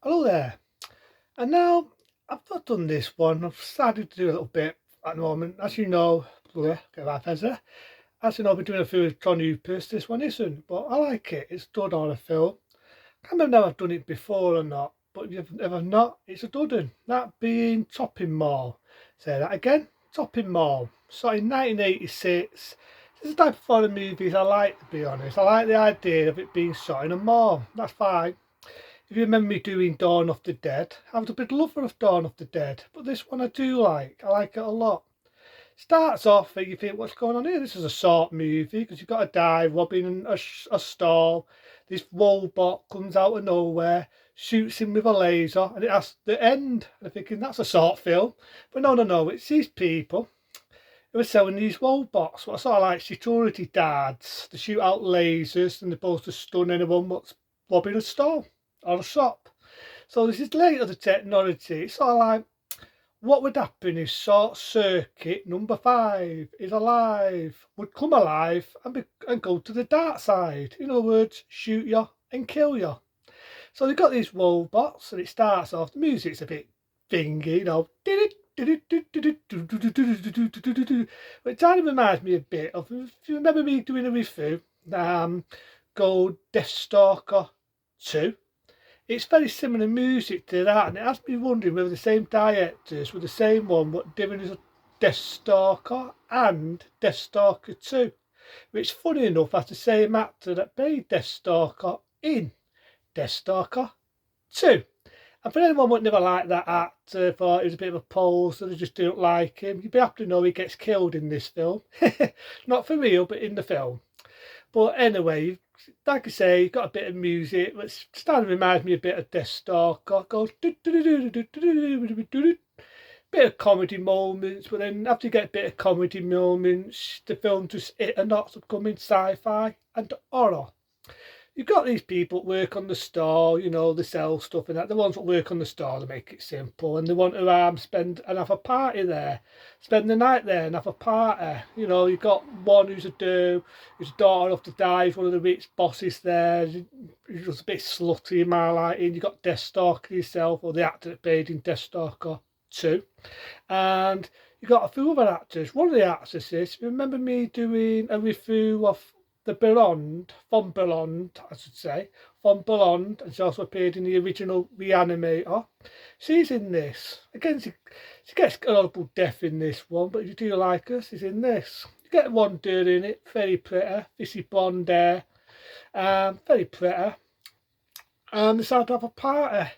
Hello there. And now I've not done this one. I've started to do a little bit at the moment. As you know, get that Fezzer. As you know, I've been doing a few with Tron Upus. This one isn't, but I like it. It's done on a film. I can't remember if I've done it before or not, but if I've not, it's a dud one. That being Topping Mall. Say that again. Topping Mall. So in 1986. This is the type of foreign movies I like, to be honest. I like the idea of it being shot in a mall. That's fine. If you remember me doing Dawn of the Dead, I was a big lover of Dawn of the Dead, but this one I do like. I like it a lot. Starts off and you think, what's going on here? This is a sort movie because you've got a guy robbing a stall. This robot comes out of nowhere, shoots him with a laser, and it has the end. And I'm thinking, that's a sort film. But no, it's these people who are selling these robots. What sort of like security guards. They shoot out lasers and they're supposed to stun anyone what's robbing a stall or a shop. So this is later the technology. It's sort of like what would happen if Short Circuit number 5 is alive, would come alive and go to the dark side. In other words, shoot you and kill you. So they've got these robots and it starts off, the music's a bit thingy, you know. It kind of reminds me a bit of, if you remember me doing a review, called Deathstalker 2. It's very similar music to that, and it has me wondering whether the same directors were the same one what doing as a Deathstalker and Deathstalker 2, which funny enough has the same actor that played Deathstalker in Deathstalker 2. And for anyone who never liked that actor, thought he was a bit of a pose, so they just didn't like him, you'd be happy to know he gets killed in this film. Not for real, but in the film. But anyway, like I say, you've got a bit of music, which starting to remind me a bit of Deathstalker. Goes bit of comedy moments, but then after you get a bit of comedy moments, the film just hit a notch of becoming sci-fi and horror. You've got these people that work on the store, you know, they sell stuff and that. The ones that work on the store, they make it simple, and they want to spend and have a party there, spend the night there and have a party. You know, you've got one who's who's a daughter of the dive, one of the rich bosses there. He's just a bit slutty in my liking. You've got Deathstalker yourself, or the actor that played in Deathstalker 2, and you've got a few other actors. One of the actresses, remember me doing a review of the Blonde, Von Blonde, I should say, Von Blonde, and she also appeared in the original Reanimator. She's in this. Again, she gets an audible death in this one, but if you do like her, she's in this. You get one girl in it, very pretty, fishy blonde hair, very pretty. And they start to have a party.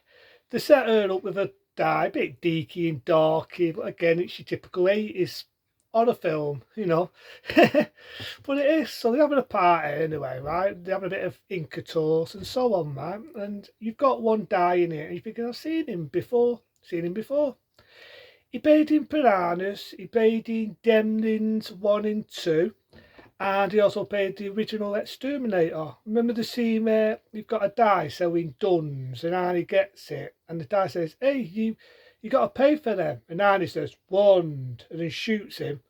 They set her up with a die, a bit deaky and darky, but again, it's your typical 80s horror film, you know. But it is, so they're having a party anyway, right? They're having a bit of Incatos and so on, man. And you've got one guy in it, and you're thinking, I've seen him before. He played in Piranhas, he played in Demlins 1 and 2, and he also played the original Exterminator. Remember the scene where you've got a guy selling guns, and Arnie gets it, and the guy says, hey, you got to pay for them. And Arnie says, one, and then shoots him.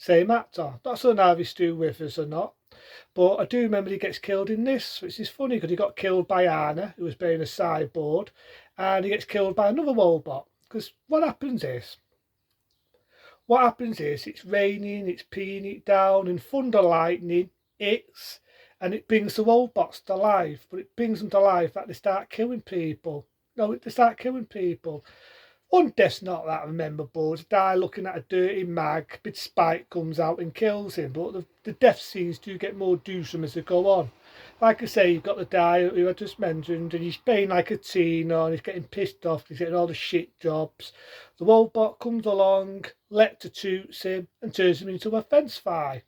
Same actor. Not so now if he's still with us or not. But I do remember he gets killed in this, which is funny because he got killed by Anna, who was playing a cyborg, and he gets killed by another robot. Because what happens is it's raining, it's peeing it down, and thunder lightning hits, and it brings the robots to life. But it brings them to life that they start killing people. No, they start killing people. One death's not that memorable. It's a guy looking at a dirty mag, big spike comes out and kills him. But the death scenes do get more gruesome as they go on. Like I say, you've got the guy who I just mentioned, and he's playing like a teen, and he's getting pissed off, he's getting all the shit jobs. The robot comes along, electrocutes him, and turns him into a fence fly.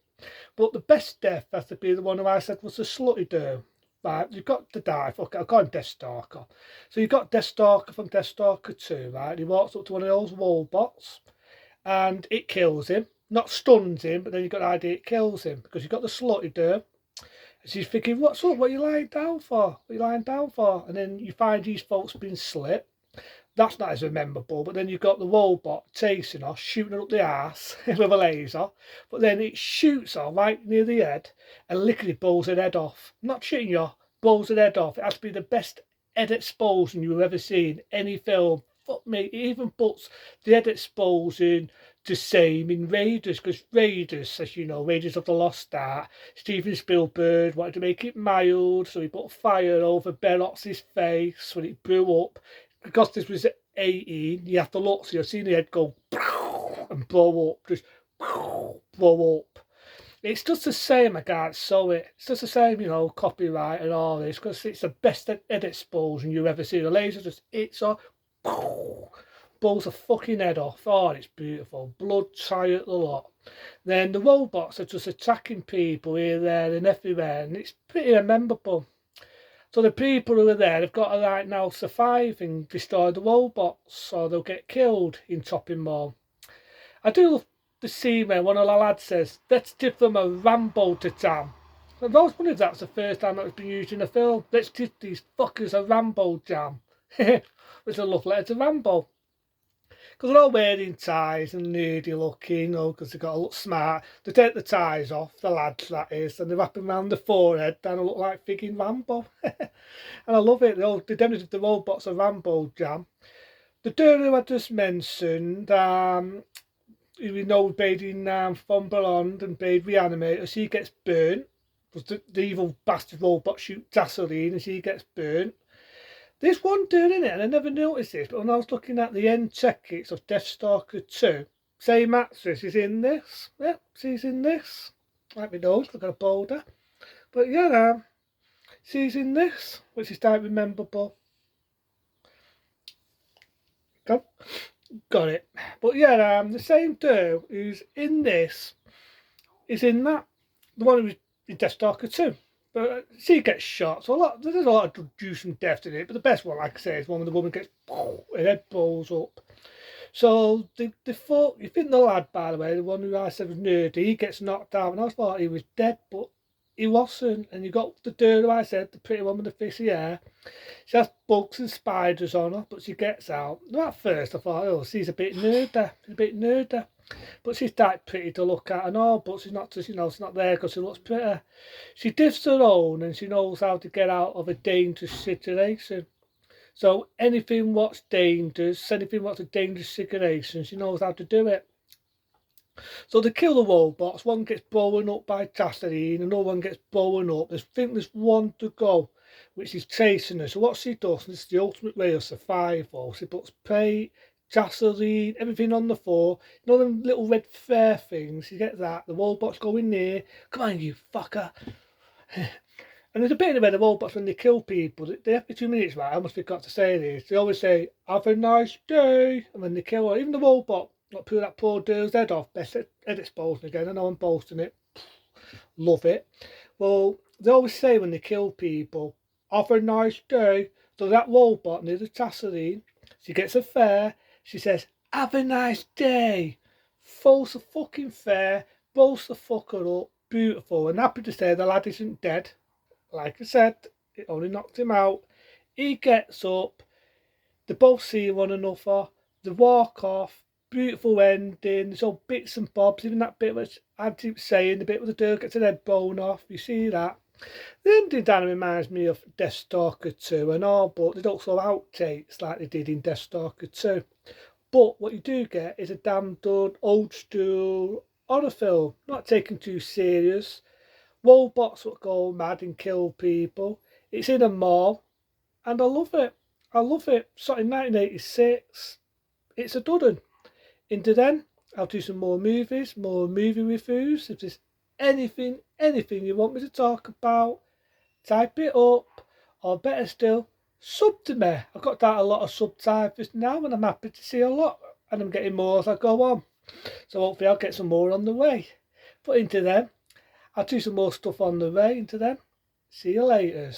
But the best death has to be the one who I said was the slutty do. Right, you've got the dive. Okay, I'll call him Deathstalker. So you've got Deathstalker from Deathstalker 2, right? He walks up to one of those robots and it kills him. Not stuns him, but then you've got the idea it kills him because you've got the slutty do. And she's thinking, what's up? What are you lying down for? What are you lying down for? And then you find these folks being slit. That's not as memorable, but then you've got the robot chasing her, shooting her up the arse with a laser, but then it shoots her right near the head and literally blows her head off. I'm not shitting you, blows her head off. It has to be the best head explosion you've ever seen in any film. Fuck me, it even puts the head explosion the same in Raiders, because Raiders, as you know, Raiders of the Lost Ark, Steven Spielberg wanted to make it mild, so he put fire over Bellox's face when it blew up. Because this was 18, you have to look, so you've seen the head go and blow up, just blow up. It's just the same, I can't sew it. It's just the same, you know, copyright and all this, because it's the best head explosion you've ever seen. The laser just hits off, blows a fucking head off. Oh, it's beautiful. Blood riot the lot. Then the robots are just attacking people here, there, and everywhere, and it's pretty memorable. So the people who are there have got to right now survive and destroy the robots, or they'll get killed in Chopping Mall. I do love the scene where one of the lads says, "Let's give them a Rambo to jam." I've always wondered if that's the first time that was been used in a film. Let's give these fuckers a Rambo jam. Which a love letter to Rambo. Because they're all wearing ties and nerdy looking, you know, because they've got to look smart. They take the ties off, the lads that is, and they wrap them around the forehead and they look like frigging Rambo. And I love it. They demonstrated the robots a Rambo jam. The dude who I just mentioned, who we know played in From Beyond and played Reanimator, she gets burnt. Because the evil bastard robot shoots gasoline and she gets burnt. There's one dude in it, and I never noticed this, but when I was looking at the end tickets of Deathstalker 2, same actress is in this. Yeah, she's in this. Like me nose, look at a boulder. But yeah, she's in this, which is quite memorable. Got it. But yeah, the same dude who's in this is in that. The one who's in Deathstalker 2. But she gets shot, so there's a lot of juice and death in it. But the best one, like I say, is one where the woman gets her head blows up. So you think the lad, by the way, the one who I said was nerdy, he gets knocked out, and I thought he was dead, but he wasn't. And you got the dude who I said, the pretty one with the fishy hair. She has bugs and spiders on her, but she gets out. At first, I thought, oh, she's a bit nerdy. But she's that pretty to look at and all, but she's not just, you know, she's not there because she looks pretty. She dips her own and she knows how to get out of a dangerous situation. So anything what's dangerous, anything what's a dangerous situation, she knows how to do it. So they kill the robots, one gets blown up by Chastity and another one gets blown up. I think there's one to go, which is chasing her. So what she does, and it's the ultimate way of survival, she puts paint, gasoline, everything on the floor. You know them little red flare things, you get that, the robots go in there, come on you fucker. And there's a bit where the robots, when they kill people, they have 2 minutes, right, I almost forgot to say this, they always say, have a nice day, and when they kill her, even the robot, like put that poor dude's head off, best head exposing again, I know I'm boasting it, love it. Well, they always say when they kill people, have a nice day, so that robot near the gasoline, she gets a fare, she says, have a nice day. False the fucking fare, blows the fucker up, beautiful. And happy to say the lad isn't dead. Like I said, it only knocked him out. He gets up, they both see one another, they walk off, beautiful ending, there's all bits and bobs, even that bit which I keep saying, the bit where the dude gets his head blown off, you see that. The ending down reminds me of Deathstalker 2 and all, but there's also outtakes like they did in Deathstalker 2. But what you do get is a damn good old school horror film, not taken too serious. Robots that go mad and kill people. It's in a mall, and I love it. I love it. So in 1986, it's a dud 'un. Into then, I'll do some more movies, more movie reviews. If there's anything you want me to talk about, type it up, or better still, sub to me. I've got that a lot of subtitles now, and I'm happy to see a lot, and I'm getting more as I go on. So hopefully I'll get some more on the way. But into them, I'll do some more stuff on the way. Into them, see you later.